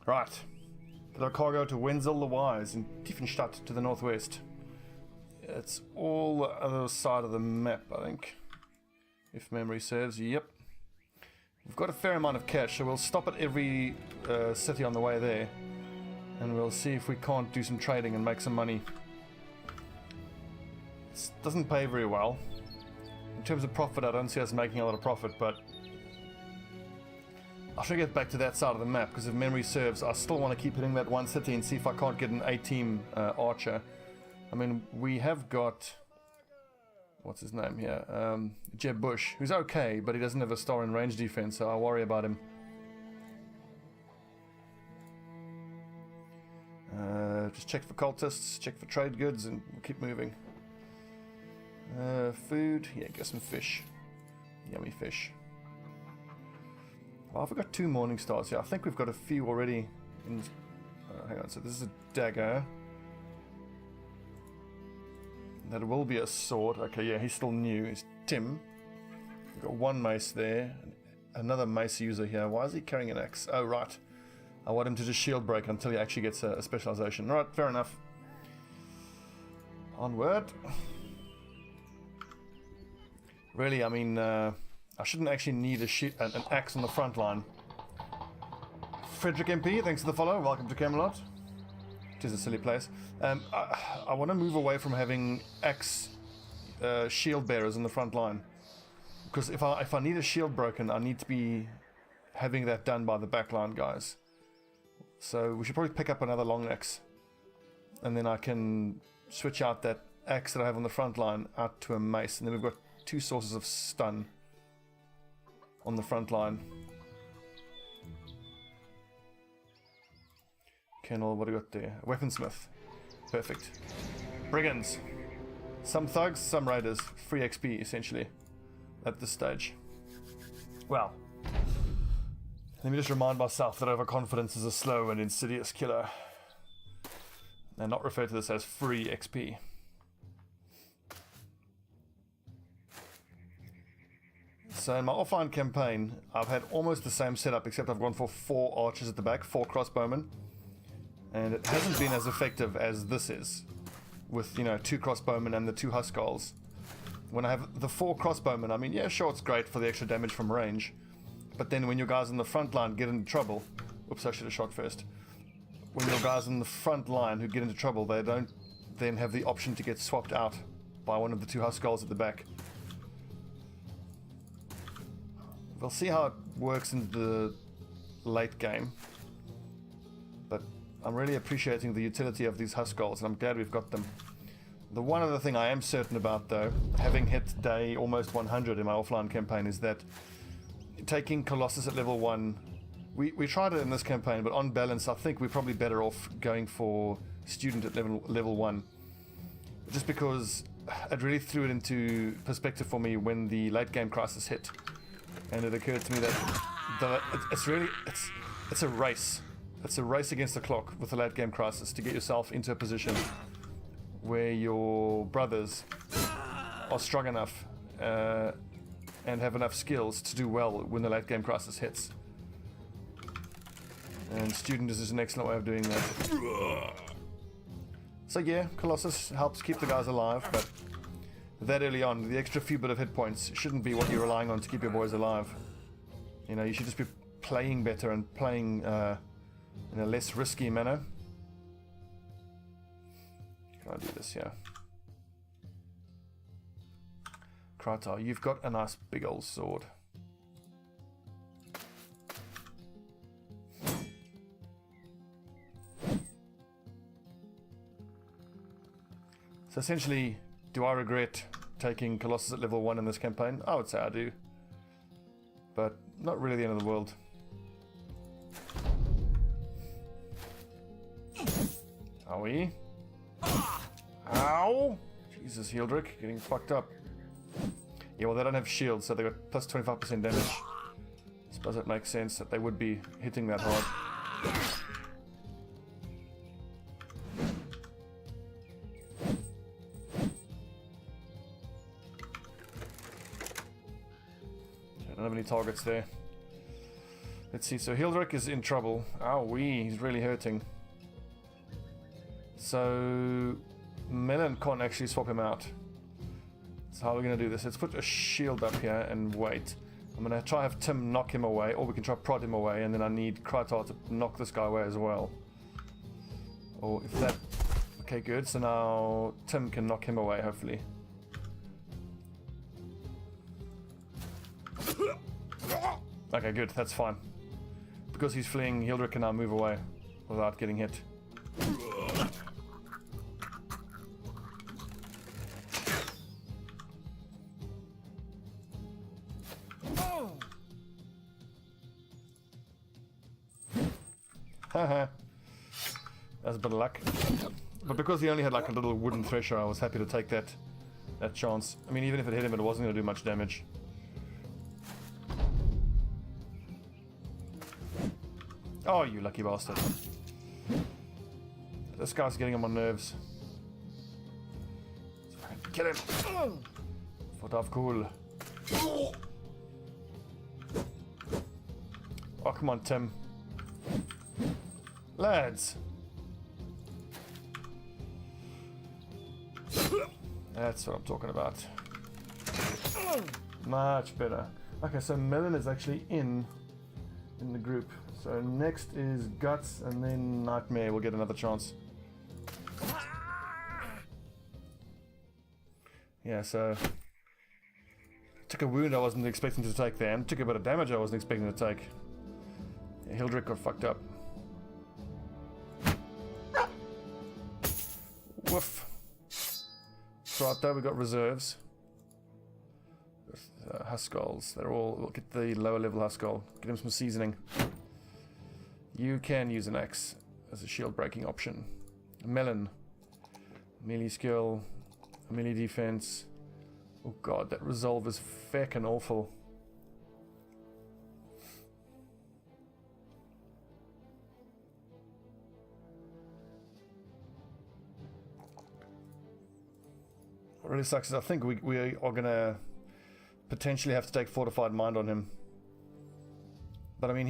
Right. Get our cargo to Wenzel the Wise in Tiefenstadt to the northwest. It's all the other side of the map, I think. If memory serves. Yep. We've got a fair amount of cash, so we'll stop at every city on the way there. And we'll see if we can't do some trading and make some money. It doesn't pay very well. In terms of profit, I don't see us making a lot of profit, but I should get back to that side of the map, because if memory serves, I still want to keep hitting that one city and see if I can't get an A-team archer. I mean, we have got... what's his name here? Jeb Bush, who's okay, but he doesn't have a star in range defense, so I worry about him. Just check for cultists, check for trade goods, and we'll keep moving. Food, yeah, get some fish. Yummy fish. Well, I've got 2 morning stars here. I think we've got a few already in... hang on, so this is a dagger. That will be a sword. Okay, yeah, he's still new. It's Tim. We've got 1 mace there. Another mace user here. Why is he carrying an axe? Oh, right. I want him to just shield break until he actually gets a specialization. Right, fair enough. Onward. Really, I mean, I shouldn't actually need an axe on the front line. Frederick MP, thanks for the follow. Welcome to Camelot. It is a silly place. I want to move away from having axe shield bearers in the front line, because if I need a shield broken, I need to be having that done by the backline guys. So we should probably pick up another long axe, and then I can switch out that axe that I have on the front line out to a mace, and then we've got 2 sources of stun on the front line. Kennel, what do we got there? Weaponsmith. Perfect. Brigands. Some thugs, some raiders. Free XP, essentially, at this stage. Well, let me just remind myself that overconfidence is a slow and insidious killer, and not refer to this as free XP. So in my offline campaign, I've had almost the same setup, except I've gone for 4 archers at the back, 4 crossbowmen. And it hasn't been as effective as this is, with, you know, 2 crossbowmen and the 2 huskarls. When I have the 4 crossbowmen, I mean, yeah, sure, it's great for the extra damage from range. But then when your guys in the front line get into trouble... Oops, I should have shot first. When your guys in the front line who get into trouble, they don't then have the option to get swapped out by one of the 2 huskarls at the back. We'll see how it works in the late game. But I'm really appreciating the utility of these huskarls, and I'm glad we've got them. The one other thing I am certain about, though, having hit day almost 100 in my offline campaign, is that taking Colossus at level 1, we tried it in this campaign, but on balance I think we're probably better off going for Student at level 1. Just because it really threw it into perspective for me when the late game crisis hit. And it occurred to me that it's a race. It's a race against the clock with the late game crisis to get yourself into a position where your brothers are strong enough and have enough skills to do well when the late game crisis hits. And Student is just an excellent way of doing that. So yeah, Colossus helps keep the guys alive, but that early on, the extra few bit of hit points shouldn't be what you're relying on to keep your boys alive. You know, you should just be playing better and playing in a less risky manner. Can I do this here? Kratar, you've got a nice big old sword. So essentially, do I regret taking Colossus at level 1 in this campaign? I would say I do. But not really the end of the world. Are we? Ow! Jesus, Hildrick, getting fucked up. Yeah, well, they don't have shields, so they got plus 25% damage. I suppose it makes sense that they would be hitting that hard. I don't have any targets there. Let's see, so Hildrick is in trouble. Owie, he's really hurting. So Melon can't actually swap him out. So how are we going to do this? Let's put a shield up here and wait. I'm going to try have Tim knock him away, or we can try prod him away, and then I need Krytar to knock this guy away as well. Or if that... Okay, good. So now Tim can knock him away, hopefully. Okay, good. That's fine. Because he's fleeing, Hildrick can now move away without getting hit. Haha. That's a bit of luck. But because he only had like a little wooden thresher, I was happy to take that chance. I mean, even if it hit him, it wasn't going to do much damage. Oh, you lucky bastard. This guy's getting on my nerves. Kill him! For Davkul. Oh, come on, Tim. Lads! That's what I'm talking about. Much better. Okay, so Melon is actually in the group. So next is Guts, and then Nightmare will get another chance. Yeah, so... Took a wound I wasn't expecting to take there, and took a bit of damage I wasn't expecting to take. Yeah, Hildrick got fucked up. Woof. Right there, we got reserves. Huskulls, they're all... We'll get the lower level Huskull. Get him some seasoning. You can use an axe as a shield breaking option. Melon. Melee skill. Melee defense. Oh god, that resolve is feckin' awful. What really sucks is I think we are gonna potentially have to take Fortified Mind on him. But I mean,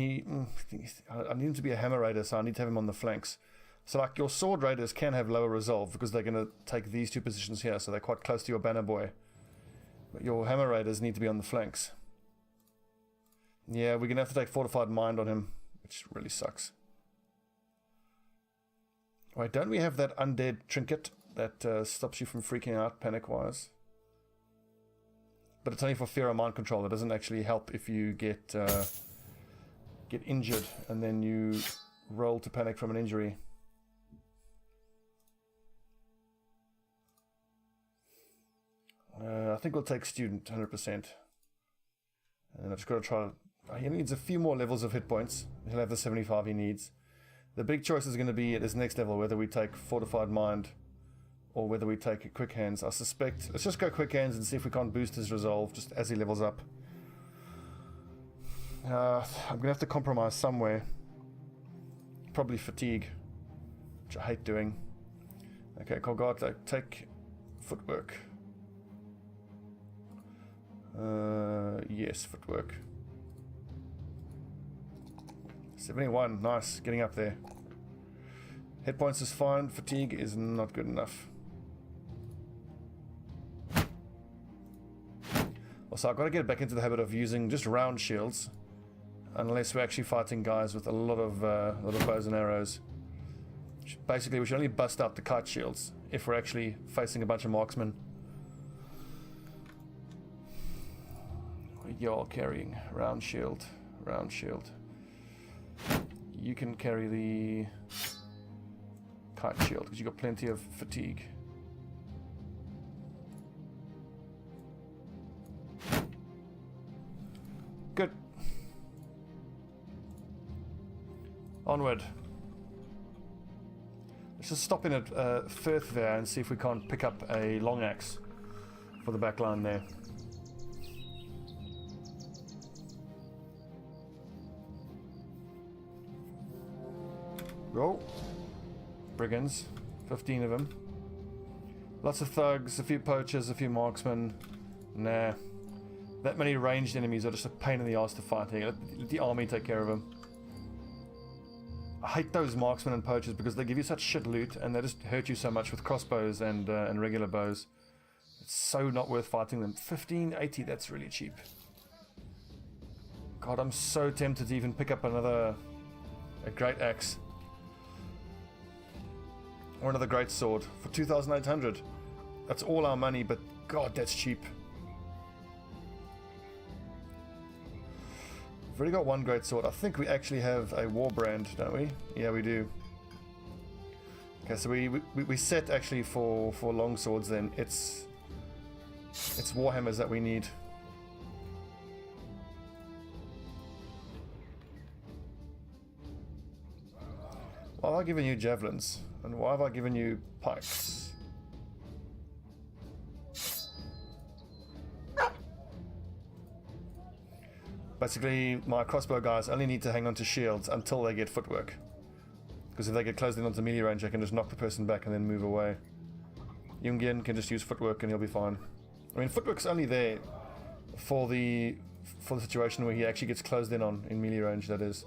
I need him to be a Hammer Raider, so I need to have him on the flanks. So like your Sword Raiders can have lower resolve because they're going to take these two positions here, so they're quite close to your Banner Boy. But your Hammer Raiders need to be on the flanks. Yeah, we're going to have to take Fortified Mind on him, which really sucks. Wait, don't we have that Undead Trinket that stops you from freaking out panic-wise? But it's only for fear of mind control. It doesn't actually help if you get injured and then you roll to panic from an injury. I think we'll take Student 100%. And I've just got to try. He needs a few more levels of hit points. He'll have the 75 he needs. The big choice is going to be at his next level whether we take Fortified Mind or whether we take Quick Hands. I suspect. Let's just go Quick Hands and see if we can't boost his resolve just as he levels up. I'm going to have to compromise somewhere. Probably fatigue, which I hate doing. Okay, Kolgata, take footwork. Yes, footwork. 71, nice, getting up there. Hit points is fine, fatigue is not good enough. Also, I've got to get back into the habit of using just round shields. Unless we're actually fighting guys with a lot of bows and arrows. Basically, we should only bust out the kite shields if we're actually facing a bunch of marksmen. You're carrying round shield, round shield. You can carry the kite shield because you've got plenty of fatigue. Good. Onward. Let's just stop in at Firth there and see if we can't pick up a long axe for the back line there. Go. Brigands. 15 of them. Lots of thugs, a few poachers, a few marksmen. Nah. That many ranged enemies are just a pain in the ass to fight here. Let the army take care of them. I hate those marksmen and poachers because they give you such shit loot and they just hurt you so much with crossbows and regular bows. It's so not worth fighting them. 1580, that's really cheap. God, I'm so tempted to even pick up a great axe. Or another great sword for 2,800. That's all our money, but God, that's cheap. We've already got one great sword. I think we actually have a war brand, don't we? Yeah, we do. Okay, so we set actually for long swords then. It's warhammers that we need. Why have I given you javelins? And why have I given you pikes? Basically, my crossbow guys only need to hang on to shields until they get footwork. Because if they get closed in onto melee range, I can just knock the person back and then move away. Jungian can just use footwork and he'll be fine. I mean, footwork's only there for the situation where he actually gets closed in on, in melee range, that is.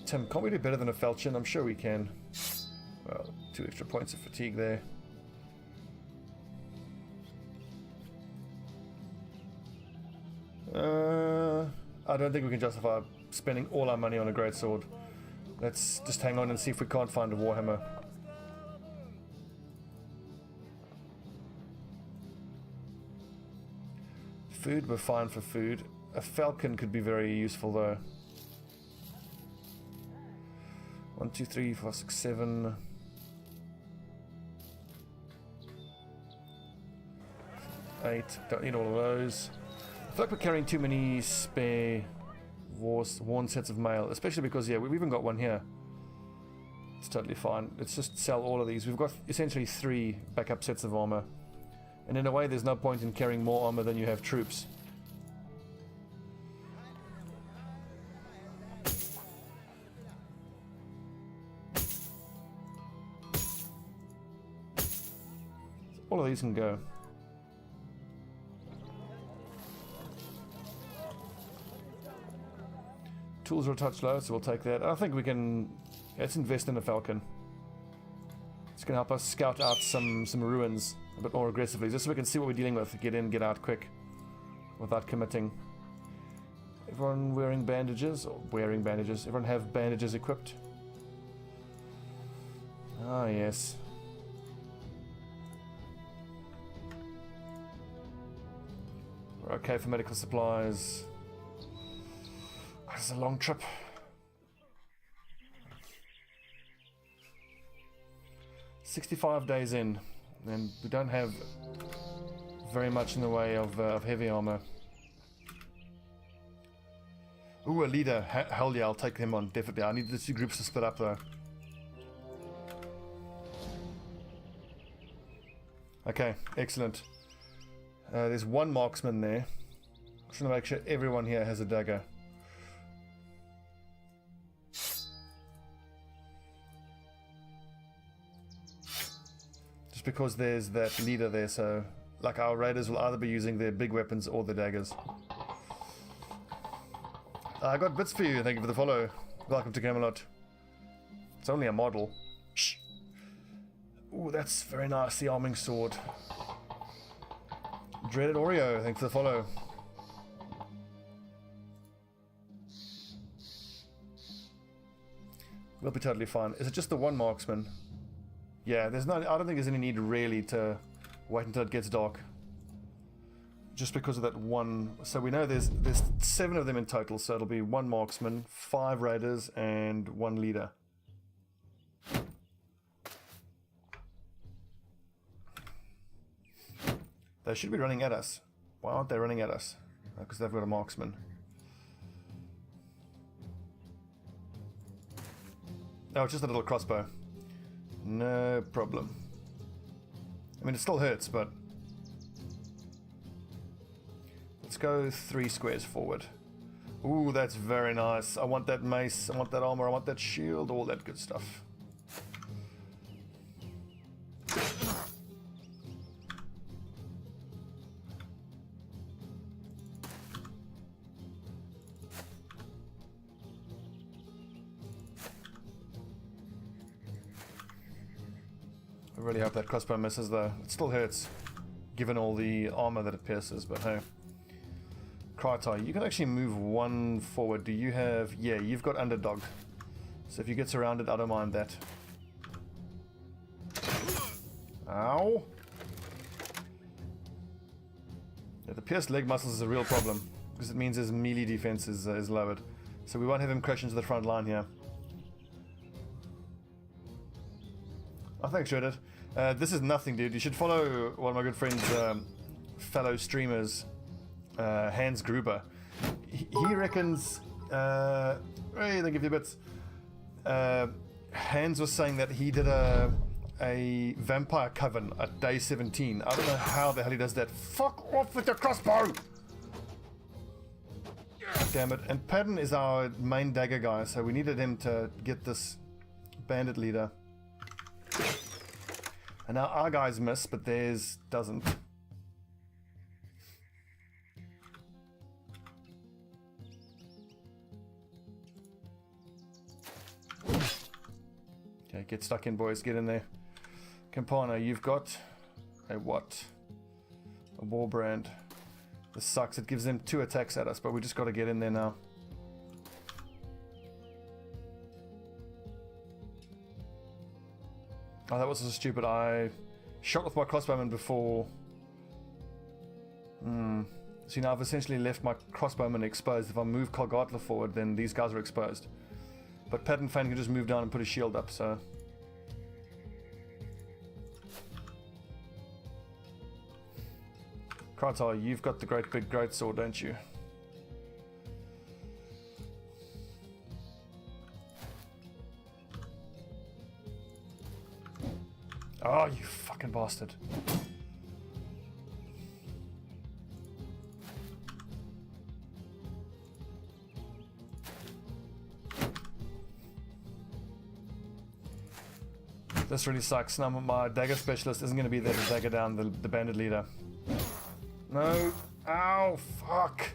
Tim, can't we do better than a falchion? I'm sure we can. Well, 2 extra points of fatigue there. I don't think we can justify spending all our money on a greatsword. Let's just hang on and see if we can't find a warhammer. Food, we're fine for food. A falcon could be very useful though. 1, 2, 3, 4, 6, 7. 8. Don't need all of those. I feel like we're carrying too many spare worn sets of mail, especially because, yeah, we've even got one here. It's totally fine. Let's just sell all of these. We've got essentially 3 backup sets of armor. And in a way, there's no point in carrying more armor than you have troops. All of these can go. Tools are a touch low, so we'll take that. I think we can... let's invest in a falcon. It's going to help us scout out some ruins a bit more aggressively, just so we can see what we're dealing with. Get in, get out quick, without committing. Everyone wearing bandages? Or wearing bandages. Everyone have bandages equipped? Ah, yes. We're okay for medical supplies. It's a long trip. "65 days in, and we don't have very much in the way of heavy armor. Ooh, a leader. Hell yeah, I'll take him on, definitely. I need the 2 groups to split up though. Okay, excellent. There's 1 marksman there. I'm trying to make sure everyone here has a dagger. Just because there's that leader there, so like our raiders will either be using their big weapons or the daggers. I got bits for you, thank you for the follow. Welcome to Camelot. It's only a model. Shh. Ooh, that's very nice, the arming sword. Dreaded Oreo, thanks for the follow. We'll be totally fine. Is it just the 1 marksman? Yeah, I don't think there's any need really to wait until it gets dark. Just because of that 1. So we know there's 7 of them in total, so it'll be 1 marksman, 5 raiders, and 1 leader. They should be running at us. Why aren't they running at us? Because they've got a marksman. Oh, it's just a little crossbow. No problem. I mean, it still hurts, but... let's go 3 squares forward. Ooh, that's very nice. I want that mace, I want that armor, I want that shield, all that good stuff. I really hope that crossbow misses though. It still hurts, given all the armor that it pierces, but hey. Kratai, you can actually move one forward. Do you have... Yeah, you've got underdog. So if you get surrounded, I don't mind that. Ow! Yeah, the pierced leg muscles is a real problem, because it means his melee defense is lowered. So we won't have him crash into the front line here. Oh, thanks, Reddit. This is nothing, dude. You should follow one of my good friends, fellow streamers, Hans Gruber. He reckons... hey, they give you bits. Hans was saying that he did a vampire coven at day 17. I don't know how the hell he does that. Fuck off with your crossbow! Damn it. And Patton is our main dagger guy, so we needed him to get this bandit leader. And now our guys miss, but theirs doesn't. Okay, get stuck in, boys. Get in there. Campana, you've got a what? A war brand. This sucks. It gives them 2 attacks at us, but we just got to get in there now. Oh, that was so stupid. I shot with my crossbowman before. See, now I've essentially left my crossbowman exposed. If I move Kolgatla forward, then these guys are exposed. But Patton Fan can just move down and put his shield up, so... Kratar, you've got the great big great sword, don't you? Oh, you fucking bastard. This really sucks. Now my dagger specialist isn't going to be there to dagger down the bandit leader. No. Ow, fuck.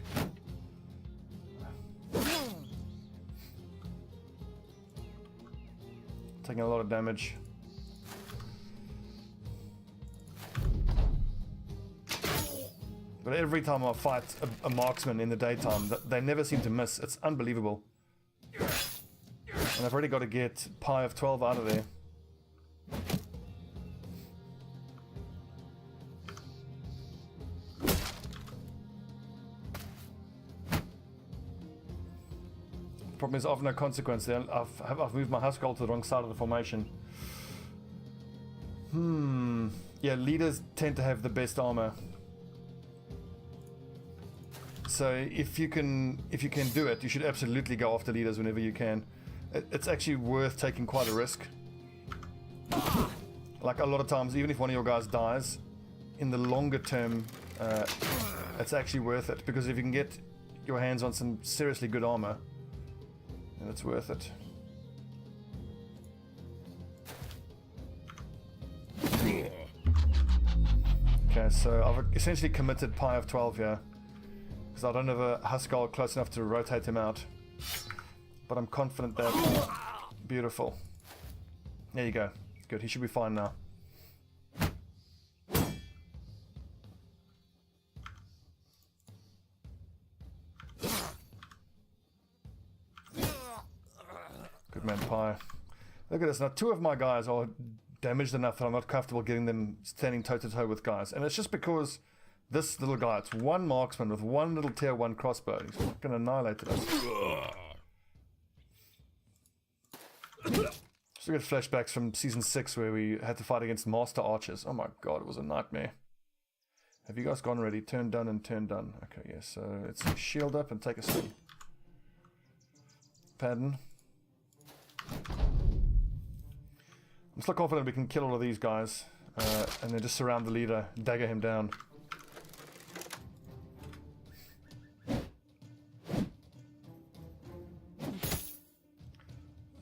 Taking a lot of damage. But every time I fight a marksman in the daytime, they never seem to miss. It's unbelievable. And I've already got to get pi of 12 out of there. The problem is of no consequence. I've moved my Huskell to the wrong side of the formation. Yeah, leaders tend to have the best armor. So if you can do it, you should absolutely go after leaders whenever you can. It's actually worth taking quite a risk. Like a lot of times, even if one of your guys dies, in the longer term, it's actually worth it, because if you can get your hands on some seriously good armor, then it's worth it. Okay, so I've essentially committed pi of 12 here, because I don't have a Huskell close enough to rotate him out. But I'm confident that... Beautiful. There you go. Good, he should be fine now. Good man, Pi. Look at this. Now, 2 of my guys are damaged enough that I'm not comfortable getting them standing toe-to-toe with guys. And it's just because this little guy, it's one marksman with one little tier 1 crossbow. He's fucking annihilated us. Just get flashbacks from season 6 where we had to fight against master archers. Oh my god, it was a nightmare. Have you guys gone already? Turn done and turn done. Okay, yeah, so let's shield up and take a seat. Pattern. I'm still confident we can kill all of these guys, and then just surround the leader, dagger him down.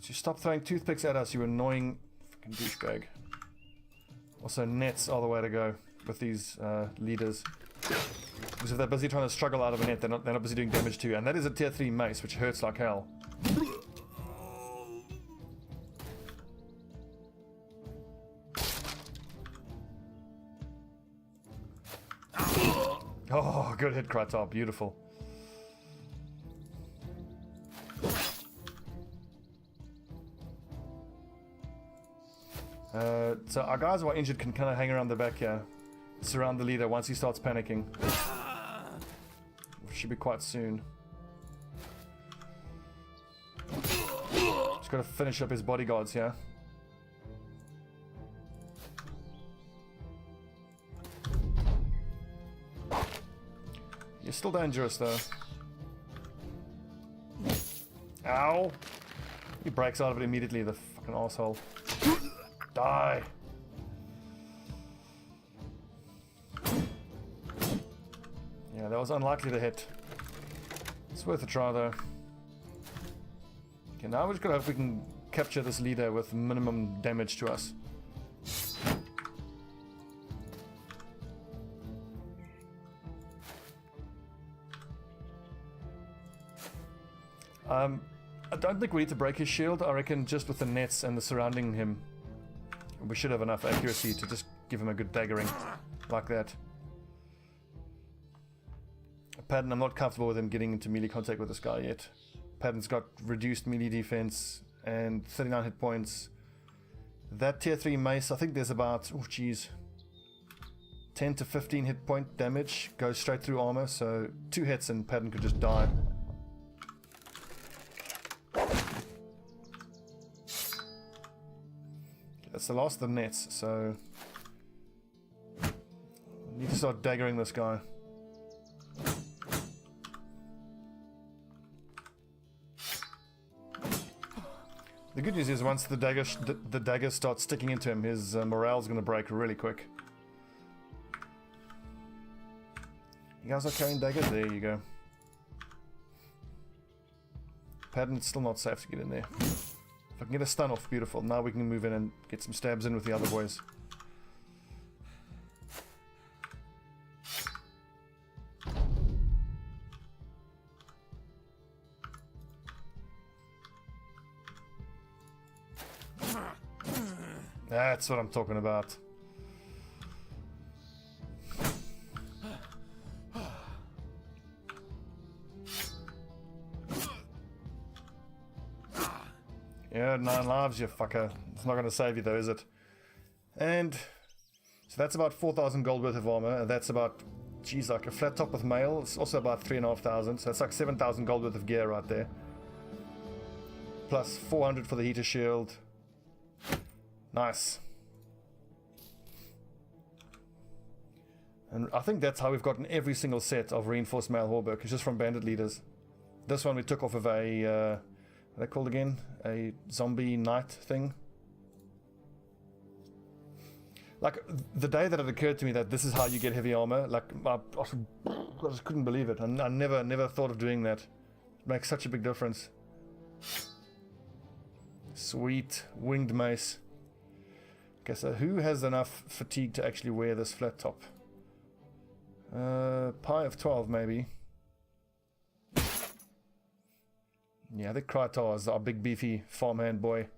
So stop throwing toothpicks at us, you annoying fucking douchebag. Also, nets are the way to go with these leaders. Because if they're busy trying to struggle out of a net, they're not busy doing damage to you. And that is a tier 3 mace, which hurts like hell. Oh, good hit, Kratar. Beautiful. So our guys who are injured can kind of hang around the back here. Surround the leader once he starts panicking. Should be quite soon. Just got to finish up his bodyguards here. You're still dangerous though. Ow! He breaks out of it immediately, the fucking asshole. Die! Yeah, that was unlikely to hit. It's worth a try though. Okay, now we're just gonna hope we can capture this leader with minimum damage to us. I don't think we need to break his shield. I reckon just with the nets and the surrounding him, we should have enough accuracy to just give him a good daggering like that. Patton, I'm not comfortable with him getting into melee contact with this guy yet. Patton's got reduced melee defense and 39 hit points. That tier 3 mace, I think there's about, oh geez, 10 to 15 hit point damage, goes straight through armor, so 2 hits and Patton could just die. That's the last of the nets, so I need to start daggering this guy. The good news is once the dagger starts sticking into him, his morale's going to break really quick. You guys are carrying daggers? There you go. Patton's still not safe to get in there. If I can get a stun off, beautiful. Now we can move in and get some stabs in with the other boys. That's what I'm talking about. Yeah, 9 lives, you fucker. It's not going to save you though, is it? And so that's about 4,000 gold worth of armor. And that's about, geez, like a flat top with mail. It's also about 3,500. So that's like 7,000 gold worth of gear right there. Plus 400 for the heater shield. Nice. And I think that's how we've gotten every single set of reinforced mail Hauberk. It's just from bandit leaders. This one we took off of a... what are they called again? A zombie knight thing. Like, the day that it occurred to me that this is how you get heavy armor, like, I just couldn't believe it. I never thought of doing that. It makes such a big difference. Sweet. Winged mace. Okay, so who has enough fatigue to actually wear this flat top? Pi of 12, maybe. Yeah, I think Kratar is our big beefy farmhand boy.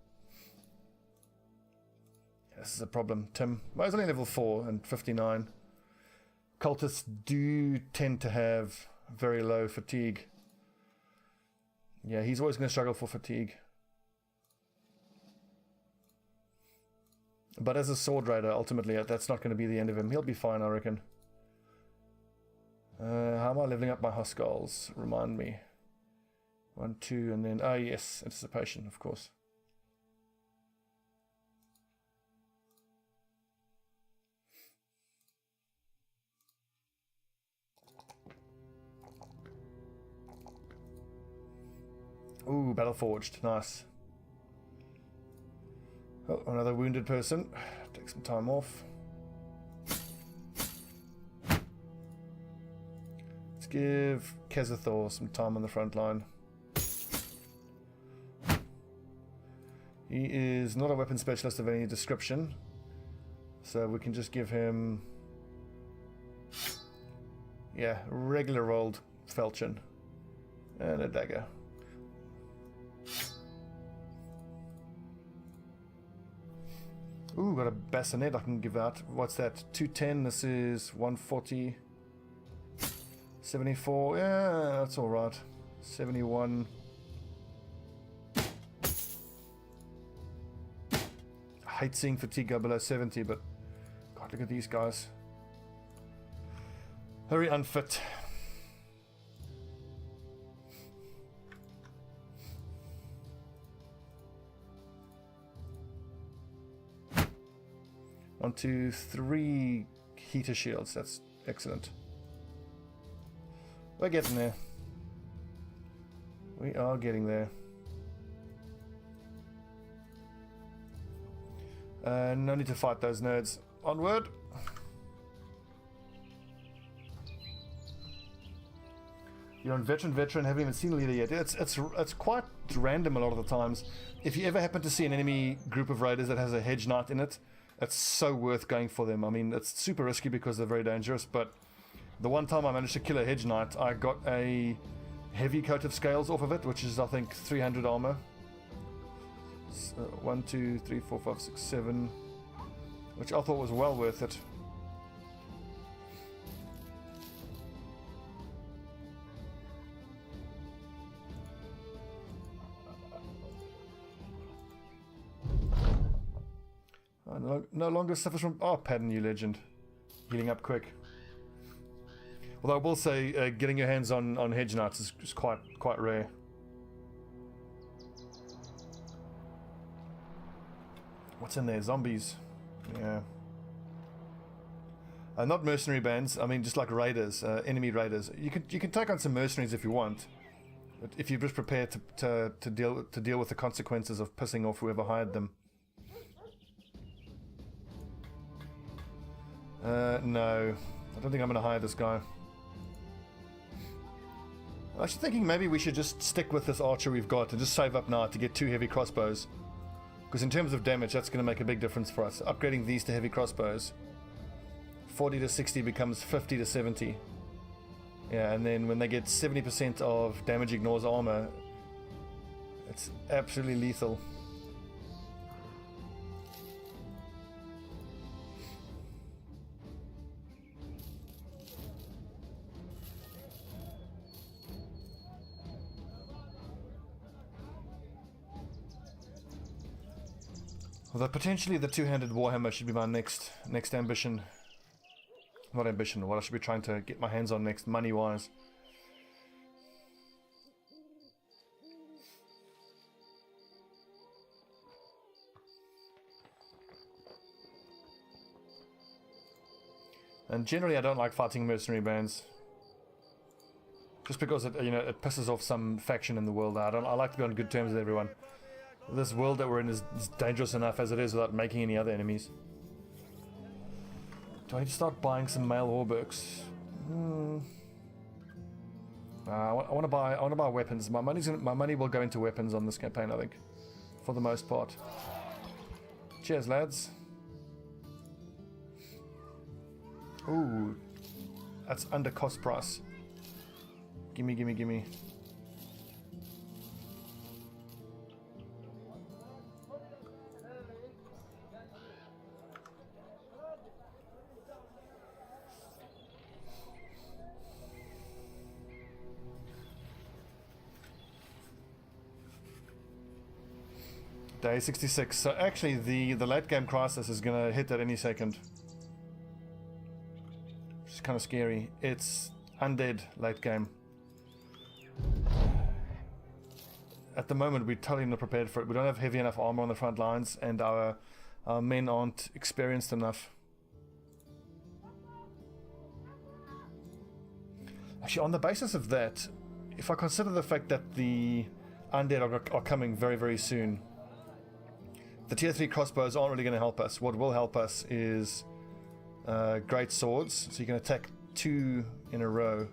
This is a problem. Tim, well, he's only level 4 and 59. Cultists do tend to have very low fatigue. Yeah, he's always going to struggle for fatigue. But as a sword rider, ultimately, that's not going to be the end of him. He'll be fine, I reckon. How am I leveling up my Huskarls? Remind me. 1, 2, and then... oh, yes, anticipation, of course. Ooh, Battle Forged, nice. Oh, another wounded person. Take some time off. Let's give Kezathor some time on the front line. He is not a weapon specialist of any description, so we can just give him, yeah, regular old falchion and a dagger. Ooh, got a bassinet I can give out. What's that? 210. This is 140. 74, yeah, that's alright. 71. I hate seeing fatigue go below 70, but God, look at these guys. Very unfit. On to 3 heater shields, that's excellent. We're getting there. We are getting there. No need to fight those nerds. Onward! You're on veteran, haven't even seen a leader yet. It's quite random a lot of the times. If you ever happen to see an enemy group of raiders that has a hedge knight in it, it's so worth going for them. I mean, it's super risky because they're very dangerous, but the one time I managed to kill a hedge knight, I got a heavy coat of scales off of it, which is I think 300 armor. So 1, 2, 3, 4, 5, 6, 7, which I thought was well worth it. No longer suffers from... Oh, Pattern, you legend. Healing up quick. Although I will say, getting your hands on hedge knights is quite rare. What's in there? Zombies. Yeah. Not mercenary bands. I mean, just like raiders, enemy raiders. You can take on some mercenaries if you want, but if you're just prepared to deal with the consequences of pissing off whoever hired them. No, I don't think I'm going to hire this guy. I'm actually thinking maybe we should just stick with this archer we've got and just save up now to get 2 heavy crossbows. Because in terms of damage, that's going to make a big difference for us. Upgrading these to heavy crossbows. 40 to 60 becomes 50 to 70. Yeah, and then when they get 70% of damage ignores armor, it's absolutely lethal. Although potentially the 2-handed warhammer should be my next ambition. Not ambition, what I should be trying to get my hands on next, money-wise. And generally I don't like fighting mercenary bands. Just because it pisses off some faction in the world. I like to be on good terms with everyone. This world that we're in is dangerous enough as it is without making any other enemies. Do I need to start buying some male hauberks? I want to buy weapons. My money will go into weapons on this campaign, I think, for the most part. Cheers, lads. Ooh, that's under cost price. Gimme, gimme, gimme. Day 66. So actually the late game crisis is going to hit at any second. Which is kind of scary. It's undead late game. At the moment we're totally not prepared for it. We don't have heavy enough armor on the front lines, and our men aren't experienced enough. Actually, on the basis of that, if I consider the fact that the undead are coming very, very soon, the tier 3 crossbows aren't really going to help us. What will help us is great swords, so you can attack 2 in a row,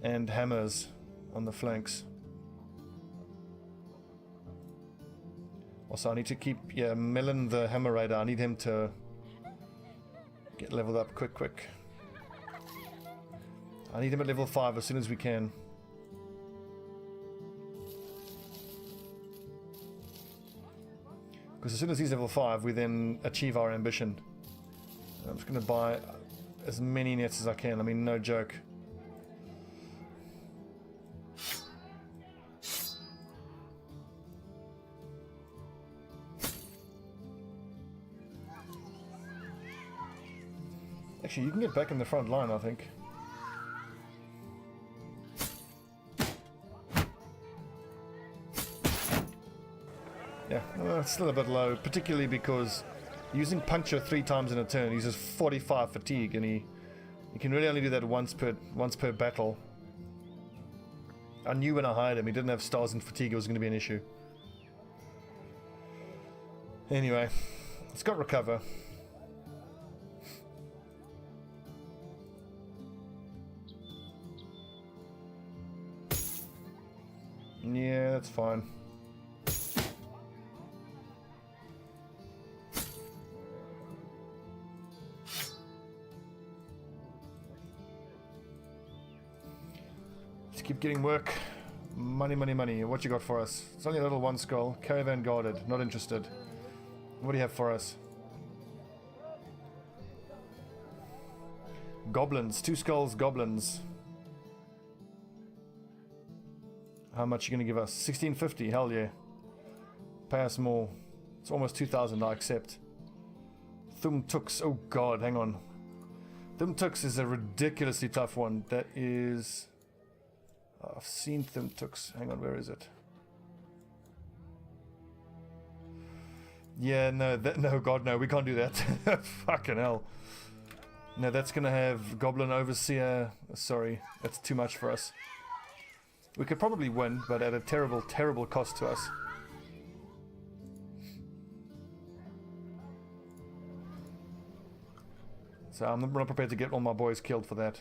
and hammers on the flanks. Also, I need to keep, Melon the Hammer Raider, I need him to get leveled up quick. I need him at level 5 as soon as we can. Because as soon as he's level 5, we then achieve our ambition. I'm just going to buy as many nets as I can, I mean, no joke. Actually, you can get back in the front line, I think. Yeah, it's still a bit low, particularly because using puncture 3 times in a turn uses 45 fatigue, and he can really only do that once per battle. I knew when I hired him he didn't have stars and fatigue, it was going to be an issue. Anyway, let's got recover. Yeah, that's fine. Let's keep getting work. Money, money, money. What you got for us? It's only a little 1 skull. Caravan guarded. Not interested. What do you have for us? Goblins. 2 skulls, goblins. How much are you going to give us? 1650, hell yeah. Pay us more. It's almost 2000, I accept. Thumtuks, oh god, hang on. Thumtuks is a ridiculously tough one. That is... I've seen Thumtuks. Hang on, where is it? Yeah, no, no, god, no, we can't do that. Fucking hell. No, that's going to have Goblin Overseer. Sorry, that's too much for us. We could probably win, but at a terrible, terrible cost to us. So I'm not prepared to get all my boys killed for that.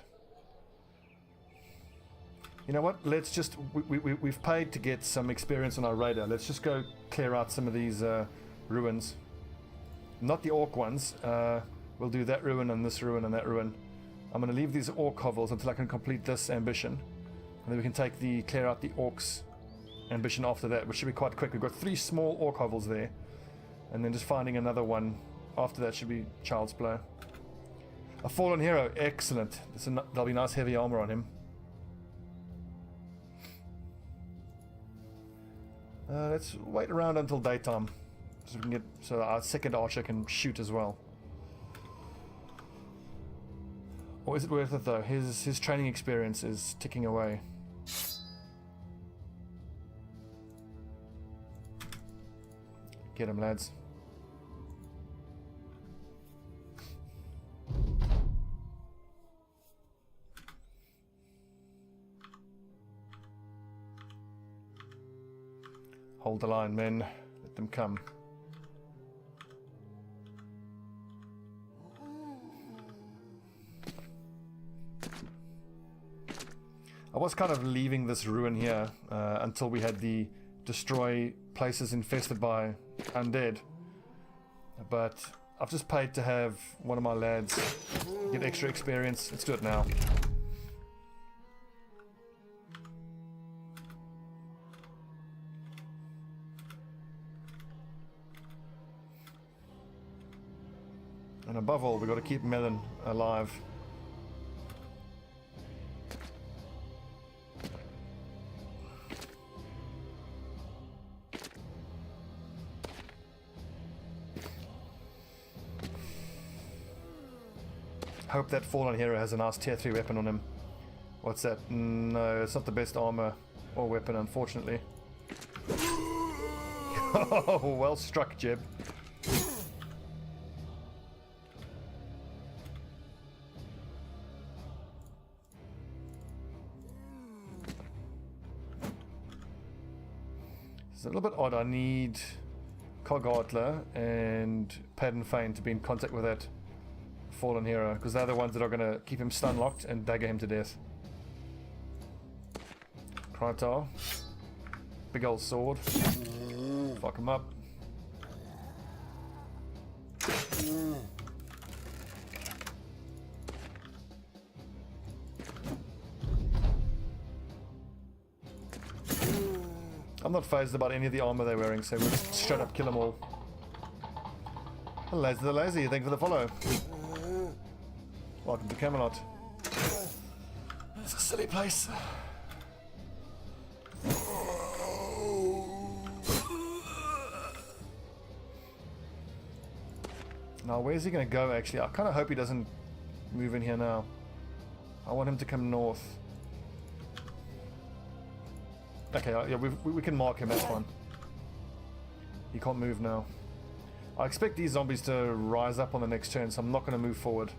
You know what? Let's just... We've paid to get some experience on our radar. Let's just go clear out some of these ruins. Not the orc ones. We'll do that ruin and this ruin and that ruin. I'm going to leave these orc hovels until I can complete this ambition. And then we can take the clear out the orcs ambition after that, which should be quite quick. We've got 3 small orc hovels there. And then just finding another one after that should be child's play. A fallen hero, excellent. There'll be nice heavy armor on him. Let's wait around until daytime, so we can get our second archer can shoot as well. Or is it worth it though? His training experience is ticking away. Get him, lads. Hold the line, men. Let them come. I was kind of leaving this ruin here until we had the destroy places infested by undead. But I've just paid to have one of my lads get extra experience. Let's do it now. And above all, we've got to keep Melon alive. Hope that fallen hero has a nice tier 3 weapon on him. What's that? No, it's not the best armor or weapon, unfortunately. Oh, well struck, Jeb. It's a little bit odd. I need Cogartler and Padden Fane to be in contact with that fallen hero, because they're the ones that are going to keep him stun locked and dagger him to death. Krytar. Big old sword. Fuck him up. I'm not phased about any of the armor they're wearing, so we'll just straight up kill them all. Hello to the lazy, thank you for the follow. Welcome to Camelot. It's a silly place. Now, where's he going to go, actually? I kind of hope he doesn't move in here now. I want him to come north. Okay, yeah, we can mark him, that's fine. He can't move now. I expect these zombies to rise up on the next turn, so I'm not going to move forward.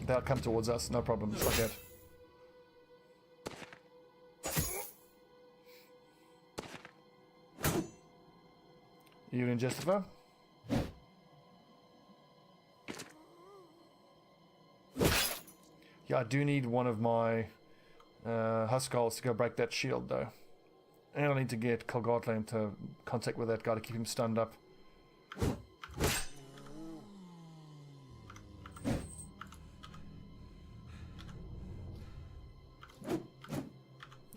They'll come towards us, no problem, it's like that. You in Justifer? Yeah, I do need one of my Huskarls to go break that shield though. And I need to get Kolgartla into contact with that guy to keep him stunned up.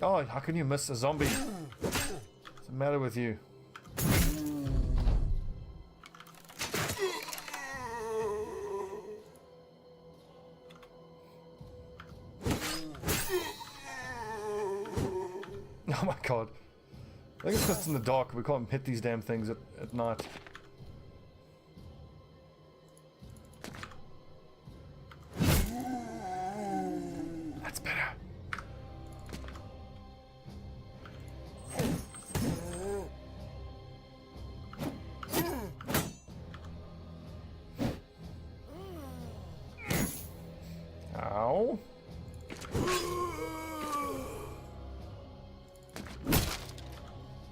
Oh, how can you miss a zombie? What's the matter with you? Oh my god. I think it's because it's in the dark. We can't hit these damn things at night. That's better. Ow.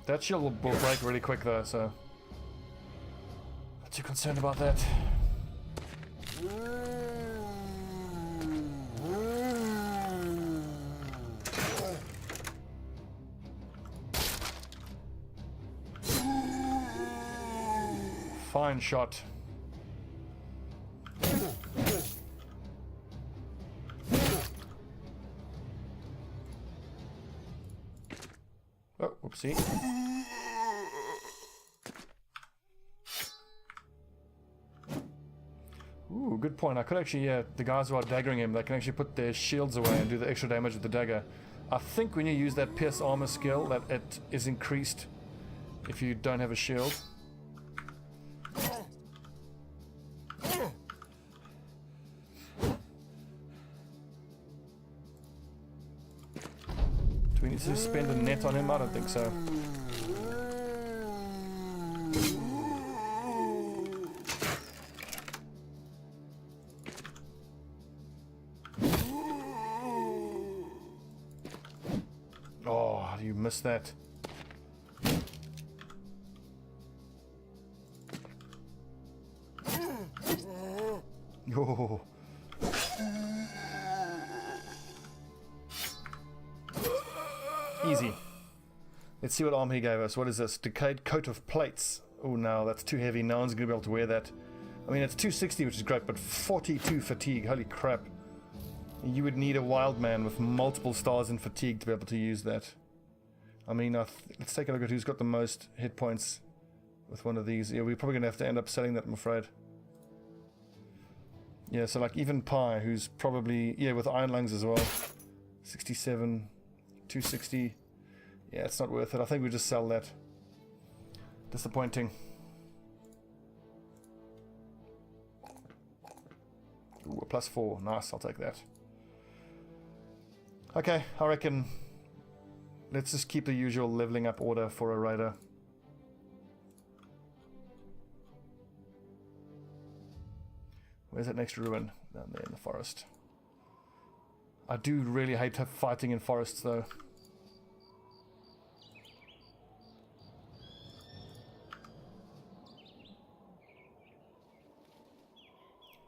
That shield will break really quick though, so not too concerned about that. Fine shot. Oh, whoopsie. Ooh, good point. I could actually, the guys who are daggering him, they can actually put their shields away and do the extra damage with the dagger. I think when you use that pierce armor skill, that it is increased if you don't have a shield. Do we need to spend a net on him? I don't think so. Oh, you missed that. Oh. Easy. Let's see what armor he gave us. What is this? Decayed coat of plates. Oh no, that's too heavy. No one's going to be able to wear that. I mean, it's 260, which is great, but 42 fatigue. Holy crap. You would need a wild man with multiple stars in fatigue to be able to use that. I mean, let's take a look at who's got the most hit points with one of these. Yeah, we're probably going to have to end up selling that, I'm afraid. Yeah, so like even Pi, who's probably, yeah, with iron lungs as well. 67, 260. Yeah, it's not worth it. I think we just sell that. Disappointing. Ooh, a +4. Nice, I'll take that. Okay, I reckon let's just keep the usual leveling up order for a raider. Where's that next ruin? Down there in the forest. I do really hate fighting in forests though.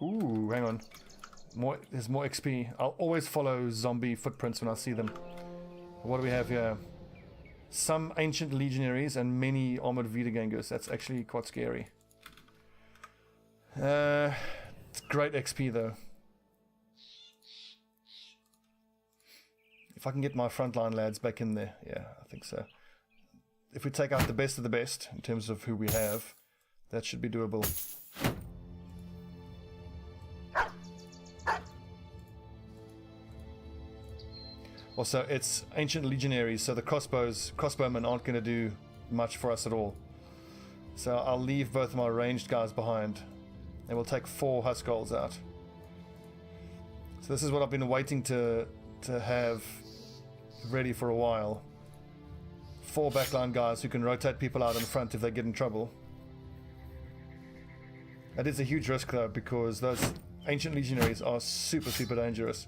Ooh, hang on. There's more XP. I'll always follow zombie footprints when I see them. What do we have here? Some ancient legionaries and many armored Wiedergängers. That's actually quite scary. It's great XP though. If I can get my frontline lads back in there, yeah, I think so. If we take out the best of the best in terms of who we have, that should be doable. Also, it's ancient legionaries, so the crossbowmen aren't going to do much for us at all. So I'll leave both of my ranged guys behind. And we'll take 4 Huskarls out. So this is what I've been waiting to have ready for a while. 4 backline guys who can rotate people out in front if they get in trouble. That is a huge risk though, because those ancient legionaries are super dangerous.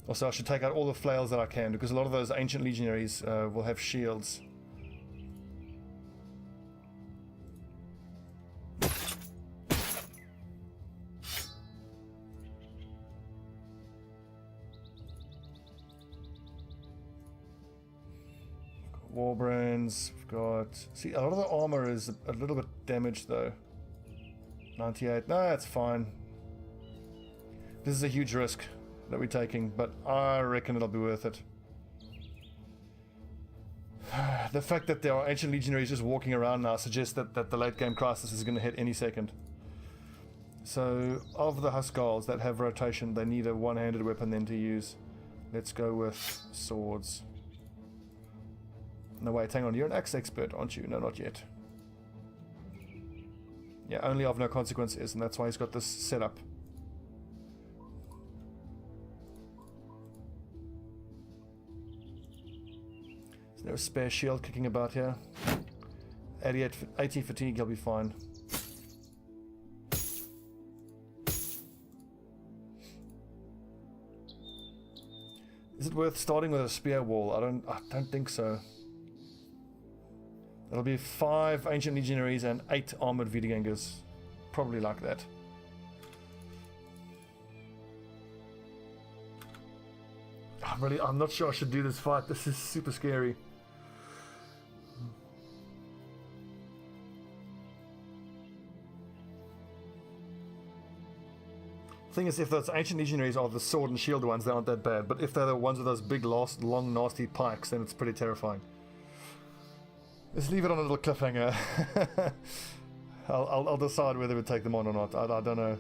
Also, I should take out all the flails that I can, because a lot of those ancient legionaries will have shields. Warbrands, we've got... See, a lot of the armor is a little bit damaged though. 98, no, that's fine. This is a huge risk that we're taking, but I reckon it'll be worth it. The fact that there are ancient legionaries just walking around now suggests that the late game crisis is going to hit any second. So, of the Huskarls that have rotation, they need a one-handed weapon then to use. Let's go with swords. No, wait, hang on, you're an axe expert, aren't you? No, not yet. Yeah, only of no consequence is, and that's why he's got this setup. Is there a spare shield kicking about here? 80 fatigue, he'll be fine. Is it worth starting with a spear wall? I don't think so. It'll be 5 ancient legionaries and 8 armored Wiedergängers. Probably like that. I'm not sure I should do this fight. This is super scary. Thing is, if those ancient legionaries are the sword and shield ones, they aren't that bad. But if they're the ones with those big, long, nasty pikes, then it's pretty terrifying. Let's leave it on a little cliffhanger. I'll decide whether we take them on or not. I don't know.